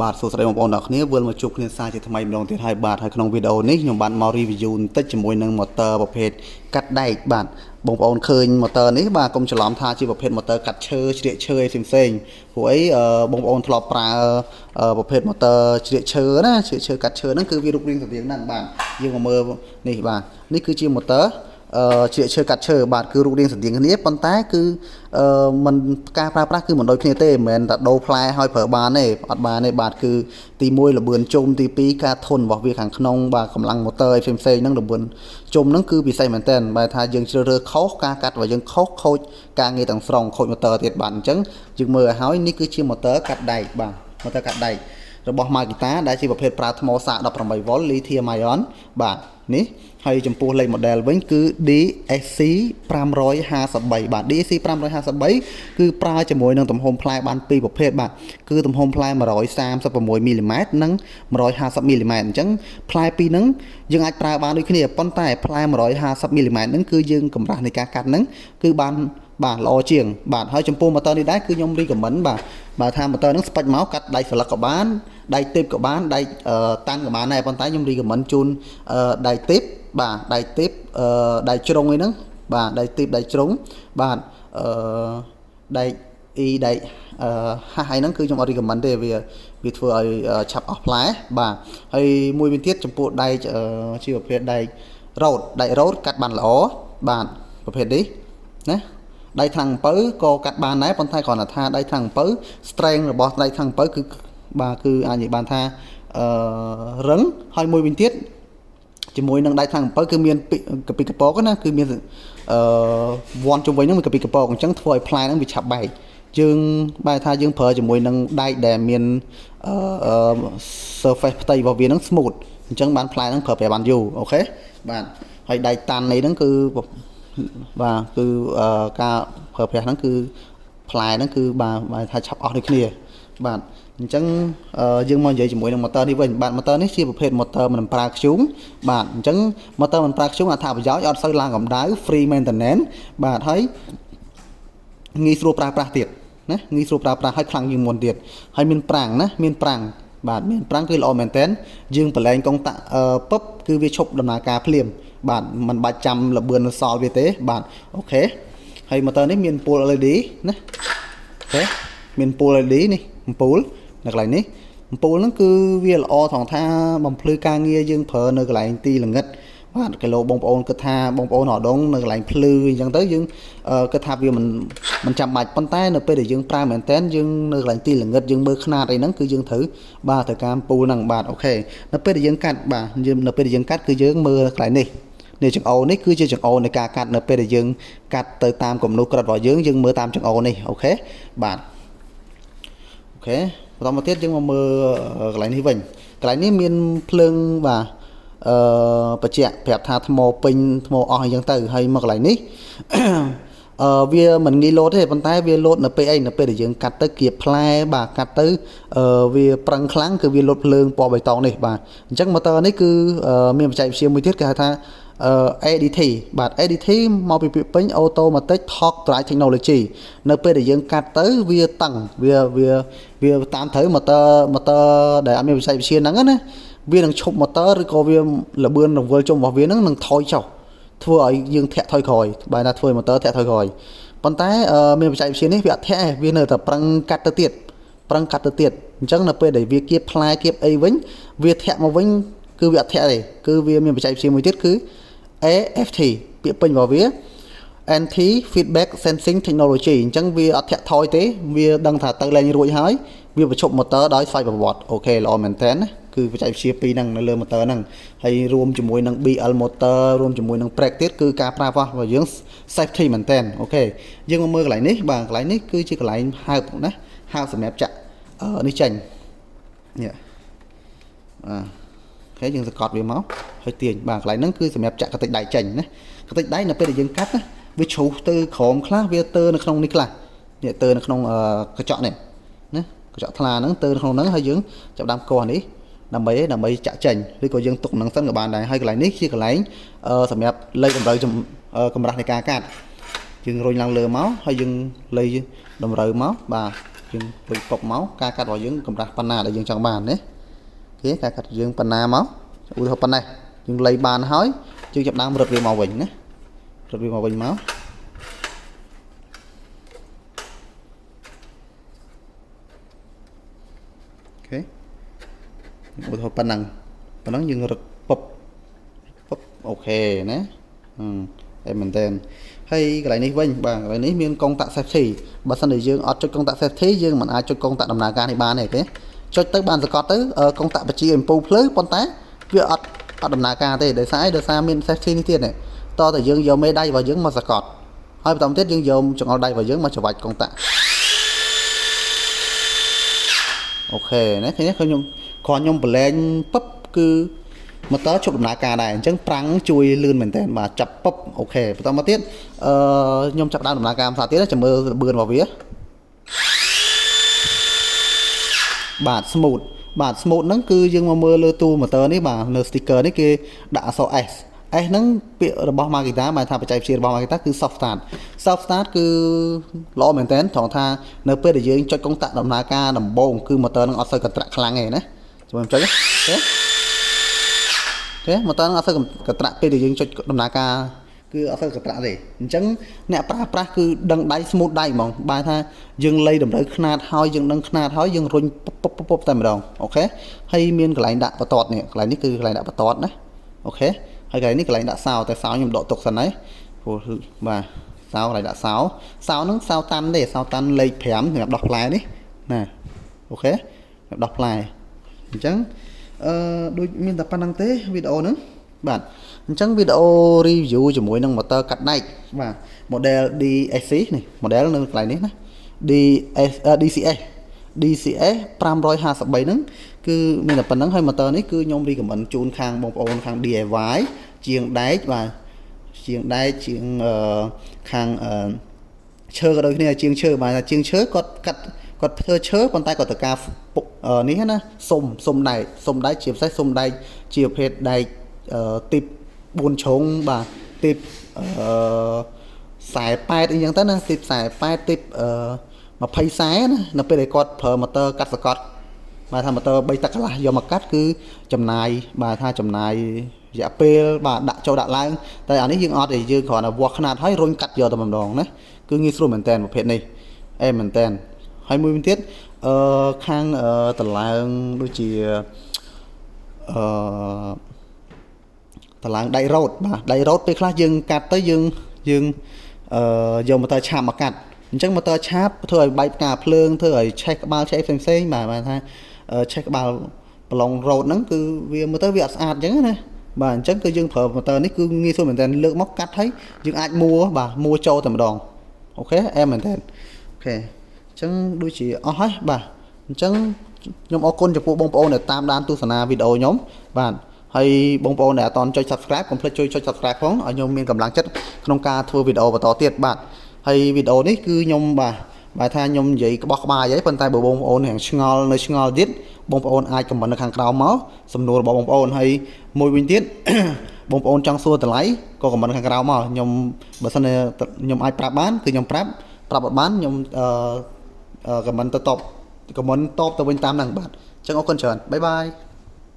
បាទសួស្តីបងប្អូនអ្នកគ្នាវិលមកជួបគ្នាសារជាថ្មីម្ដងទៀតហើយបាទហើយក្នុងវីដេអូនេះខ្ញុំបានមក review បន្តិចជាមួយនឹង motor ប្រភេទកាត់ដែកបាទបងប្អូនឃើញ motor នេះបាទកុំច្រឡំថាជាប្រភេទ motor កាត់ឈើជ្រៀកឈើអីផ្សេងៗព្រោះអីបងប្អូនធ្លាប់ប្រើប្រភេទ motor ជ្រៀកឈើណាជ្រៀកឈើកាត់ឈើហ្នឹងគឺវារូបរាងស្តៀងហ្នឹងបាទយើងមកមើលនេះបាទនេះគឺជា motor ជ្រៀកឈើកាត់ឈើបាទគឺរូបរាងស្តៀងគ្នាប៉ុន្តែគឺมันការប្រើប្រាស់គឺមិនដូចគ្នាទេមិនមែនតែដូរផ្លែឲ្យប្រើបានទេអត់បានទេបាទគឺទី1លបឿនជុំទី2ការធន់របស់វាខាងក្នុងបាទកម្លាំង motor ឯផ្សេងៗហ្នឹងលបឿនជុំហ្នឹងគឺពិសេសមែនតើបែរថាយើងជ្រើសរើសខុសការកាត់របស់យើងខុសខូចការងារទាំងស្រុងខូច motor ទៀតបាទអញ្ចឹងយើងមើលឲ្យហើយនេះគឺជា motor កាត់ដែកបាទ motor កាត់ដែករបស់ Makita ដែលជាប្រភេទប្រើថ្មសាក 18V lithium ion បាទនេះហើយចំពោះលេខ model វិញគឺ DCS553 បាទ DCS553 គឺប្រើជាមួយនឹងទំហំផ្លែបានពីរប្រភេទបាទគឺទំហំផ្លែ 136 មីលីម៉ែត្រនិង 150 មីលីម៉ែត្រអញ្ចឹងផ្លែពីរហ្នឹងយើងអាចប្រើបានដូចគ្នាប៉ុន្តែផ្លែ 150 មីលីម៉ែត្រហ្នឹងគឺយើងកម្រាស់នៃការកាត់ហ្នឹងគឺបានបាទល្អជាងបាទហើយចំពោះ motor នេះដែរគឺខ្ញុំ recommend បាទថា motor ហ្នឹងស្ពេចមកកាត់ដៃស្លឹកក៏បានដៃទេពក៏បានដៃតាន់ក៏បានដែរប៉ុន្តែខ្ញុំ recommend ជូនដៃទេពបាទដៃទេពដៃជ្រុងអីហ្នឹងបាទដៃទេពដៃជ្រុងបាទដៃអ៊ីដៃហាស់អីហ្នឹងគឺខ្ញុំអត់ recommend ទេវាធ្វើឲ្យឆាប់អស់ផ្លែបាទហើយមួយវិញទៀតចំពោះដៃជាប្រភេទដៃរ៉ូតកាត់បានល្អបាទប្រភេទនេះណាដៃខាងអំពៅក៏កាត់បានដែរប៉ុន្តែគ្រាន់តែថាដៃខាងអំពៅ strength របស់ដៃខាងអំពៅគឺបាទគឺអាចនិយាយបានថារឹងហើយមួយវិញទៀតជាមួយនឹងដៃខាងអំពៅគឺមានកពីកពកណាគឺមានវាន់ជុំវិញហ្នឹងមានកពីកពកអញ្ចឹងធ្វើឲ្យផ្លែហ្នឹងវាឆាប់បែកយើងបែរថាយើងប្រើជាមួយនឹងដែកដែលមានsurface ផ្ទៃរបស់វាហ្នឹង smooth អញ្ចឹងបានផ្លែហ្នឹងប្រើប្រាស់បានយូរអូខេបាទហើយដែកតាន់នេះហ្នឹងគឺបាទគឺការប្រើប្រាស់ហ្នឹងគឺផ្លែហ្នឹងគឺបាទថាឆាប់អស់ដូចគ្នាបាទអញ្ចឹងយើងមកនិយាយជាមួយនឹង motor នេះវិញបាទ motor នេះជាប្រភេទ motor មិនប្រើធ្យូងបាទអញ្ចឹង motor មិនប្រើធ្យូងអត្ថប្រយោជន៍អត់សូវឡើងកម្ដៅ free maintenance បាទហើយងាយស្រួលប្រើប្រាស់ទៀតណាងាយស្រួលប្រើប្រាស់ហើយខ្លាំងជាងមុនទៀតហើយមានប្រាំងណាមានប្រាំងបាទមានប្រាំងគឺល្អមែនតើយើងប្រឡែងកុងតាក់ពឹបគឺវាឈប់ដំណើរការភ្លាមបាទมันបាច់ចាំលបឿនសល់វាទេបាទអូខេហើយ motor នេះមានពូល LED ណាអូខេមានពូល LED នេះអំពូលនៅកន្លែងនេះអំពូលហ្នឹងគឺវាល្អថងថាបំភ្លឺការងារយើងប្រើនៅកន្លែងទីល្ងិតបាទគីឡូបងប្អូនគិតថាបងប្អូនអត់ដងនៅកន្លែងភ្លឺអញ្ចឹងទៅយើងគិតថាវាមិនចាំបាច់ប៉ុន្តែនៅពេលដែលយើងប្រើមែនតើយើងនៅកន្លែងទីល្ងិតយើងមើលខ្នាតអីហ្នឹងគឺយើងត្រូវបាទត្រូវការអំពូលហ្នឹងបាទអូខេនៅពេលដែលយើងកាត់បាទនៅពេលដែលយើងកាត់គឺយើងមើលកន្លែងនេះចង្អោរនេះគឺជាចង្អោរនៃការកាត់នៅពេលដែលយើងកាត់ទៅតាមគំនូសក្រិតរបស់យើងមើលតាមចង្អោរនេះអូខេបាទអូខេបន្តមកទៀតយើងមកមើលកន្លែងនេះវិញកន្លែងនេះមានភ្លើងបាទបញ្ជាក់ប្រាប់ថាថ្មពេញថ្មអស់អញ្ចឹងទៅហើយមកកន្លែងនេះវាមិនងាយលោតទេប៉ុន្តែវាលោតនៅពេលអីនៅពេលដែលយើងកាត់ទៅគៀបផ្លែបាទកាត់ទៅវាប្រឹងខ្លាំងគឺវាលោតភ្លើងពណ៌បៃតងនេះបាទអញ្ចឹង motor នេះគឺមានបច្ចេកវិទ្យាមួយទៀតគេហៅថាADT បាទ ADT មកពីពាក្យពេញ Automatic Torque Drive Technology នៅពេលដែលយើងកាត់ទៅវាតឹងវាតាមត្រូវ motor ដែលអត់មានបច្ចេកវិទ្យាហ្នឹងណាវានឹងឈប់ motor ឬក៏វាលបឿនរង្វិលជុំរបស់វាហ្នឹងនឹងថយចុះធ្វើឲ្យយើងធាក់ថយក្រោយបែរថាធ្វើឲ្យ motor ធាក់ថយក្រោយប៉ុន្តែមានបច្ចេកវិទ្យានេះវាអត់ធាក់ទេវានៅតែប្រឹងកាត់ទៅទៀតអញ្ចឹងនៅពេលដែលវាគៀបផ្លែគៀបអីវិញវាធាក់មកវិញគឺវាអត់ធាក់ទេគឺវាមានបច្ចេកវិទ្យាមួយទៀតគឺAFT ពាក្យពេញរបស់វា Anti Feedback Sensing Technology អញ្ចឹងវាអត់ធាក់ថយទេវាដឹងថាទៅលែងរួចហើយវាបញ្ឈប់ motor ដោយស្វ័យប្រវត្តិអូខេល្អមែនតើណាគឺបច្ចេកវិទ្យាពីរហ្នឹងនៅលើ motor ហ្នឹងហើយរួមជាមួយនឹង BL motor រួមជាមួយនឹង brake ទៀតគឺការប្រើប្រាស់របស់យើង safety មែនតើអូខេយើងមកមើលកន្លែងនេះបាទកន្លែងនេះគឺជាកន្លែងហើបណាហើបសម្រាប់ចាក់នេះចេញនេះអូខេយើងសកត់វាមកហើយទាញបាទកន្លែងហ្នឹងគឺសម្រាប់ចាក់កតិចដៃចេញណាកតិចដៃនៅពេលដែលយើងកាត់ណាវាជ្រុះទៅក្រោមខ្លះវាទៅនៅក្នុងនេះខ្លះនេះទៅនៅក្នុងកញ្ចក់នេះណាកញ្ចក់ថ្លាហ្នឹងទៅក្នុងហ្នឹងហើយយើងចាប់ដើមកោះនេះដើម្បីចាក់ចេញឬក៏យើងទុកហ្នឹងសិនក៏បានដែរហើយកន្លែងនេះជាកន្លែងសម្រាប់លេខតម្រូវកម្រាស់នៃការកាត់យើងរុញឡើងលើមកហើយយើងលេខតម្រូវមកបាទ dương lùi bọc máu ca cắt vào dương cầm ra panna để dương trong bàn đấy thế ca cắt dương panna máu ui hộp panna dương lấy bàn hói dương chập đang rực về màu vĩnh đấy rực về màu vĩnh máu ok ui hộp panna dương rực bọc ok nè em mình tên hay cái này ní vinh bằng cái này miếng công tạ safety bà sân để dương ở cho công tạ safety dương mà ai cho công tạ đầm nà ca này ba này thế cho tới bàn có tới công tạ bạch chi empo plus con té việc ở đầm nà ca thế để xa miếng safety như thế này to từ dương vô mấy đây và dương mà sạc cọt hai tổng tiết dương vô chọn đây và dương mà chụp bạch công tạ ok đấy thế nhé còn nhung plan pop cứ mà tới chụp đầm nà ca này chẳng trắng chui lươn mình tên mà chập pop ok tao mà tiết nhung chập đầm nà ca sao tiết chầm mơ bươn vào vía bản smooth nó cứ dương mà mơ lơ tu mà tớ đấy bà nơ sticker đấy kia đã sau s nó bị bao Makita mà thà phải chạy chia bao Makita cứ soft start cứ lo mình tên thằng tha nơ để dương cho công tạ đầm nà ca đầm bông cứ mà tớ nó ở sợi cật khăn này đấy chúng em chơi thế mà tao nó sẽ cầm trạ để dương cho đầm nà ca cứ ở cái trạ gì chẳng nè pra cứ đăng đáy smooth đáy mà bài tha dương lây đầm đấy khnat hói dương đăng khnat hói dương rung pop tại một đồng ok hay miên cái lạnh đạn và tọt này cái lạnh ní cứ cái lạnh đạn và tọt đấy ok hay cái ní cái lạnh đạn sao tại sao nhưng độ tục sần đấy và sao lại đã sao nó sao tan lây phèm thì đọc lại đấy nè ok đọc lại chẳng đôi miền tập năng tế video nữa bạn chẳng video review cho mỗi năng motor cắt này và model DCS này model nữa lại đấy DCS553 nữa cứ miền tập năng hay motor này cứ nhôm đi của mình chun khang bông ôn khang DIY chiên đáy và chiên khang chơi cái đôi này chiên chơi mà là chiên chơi có cắt còn thơ chớ con tay còn từ ca ní hết á xôm đáy chiều sách xôm đáy chiều phết đáy tịp buôn trống và tịp xài pai thì những tới nó tịp xài pai tịp mà phay xái nó phải để con phở mà tơ cắt scot mà tham mà tơ bay tắc là do mà cắt cứ chầm này bà tha chầm này dạ pe bà đã cho đã lại tại anh ấy dương ọt thì dương còn là vọt khăn thấy rôn cắt giờ tầm đòn đấy cứ nghi số mình tên một phết này em mình tên 20 tiết khang tờ làng đôi chỉ tờ làng đầy rốtไปខ្លះយើងកាត់ទៅយើងយកមកតើឆាបមកកាត់អញ្ចឹងមកតើឆាបធ្វើឲ្យបែកផ្កាភ្លើងធ្វើឲ្យឆេះក្បាលឆេះផ្សេងៗបាទថាឆេះក្បាលប្រឡងរ៉ូតហ្នឹងគឺវាមើលទៅវាអត់ស្អាតអញ្ចឹងណាបាទអញ្ចឹងគឺយើងប្រើមកតើនេះគឺងាយស្រួលមែនតើលើកមកកាត់ហើយយើងអាចមួចូលតែម្ដងអូខេអែមមែនតើអូខេ chẳng đôi chỉ hết bà chẳng nhóm ô con cho phụ bông để tam đan tu sana video nhóm bạn hay bông để toàn cho subscribe complete cho subscribe phóng ở nhóm miền cầm láng chất không ca thua video và to tiệt bạn hay video đấy cứ nhóm bài tha nhóm vậy bọc bài giấy phân tay bộ bông hàng ngol nơi ngol giết bông ai cầm bằng hàng cao máu sầm nua bông hay môi bên tiết bông trong xua từ lấy có cầm bằng hàng cao máu nhóm bữa sau này nhóm ai prap bán từ nhóm prap bán nhóm comment top từ bên tam đằng bạn chẳng có con trơn bye bye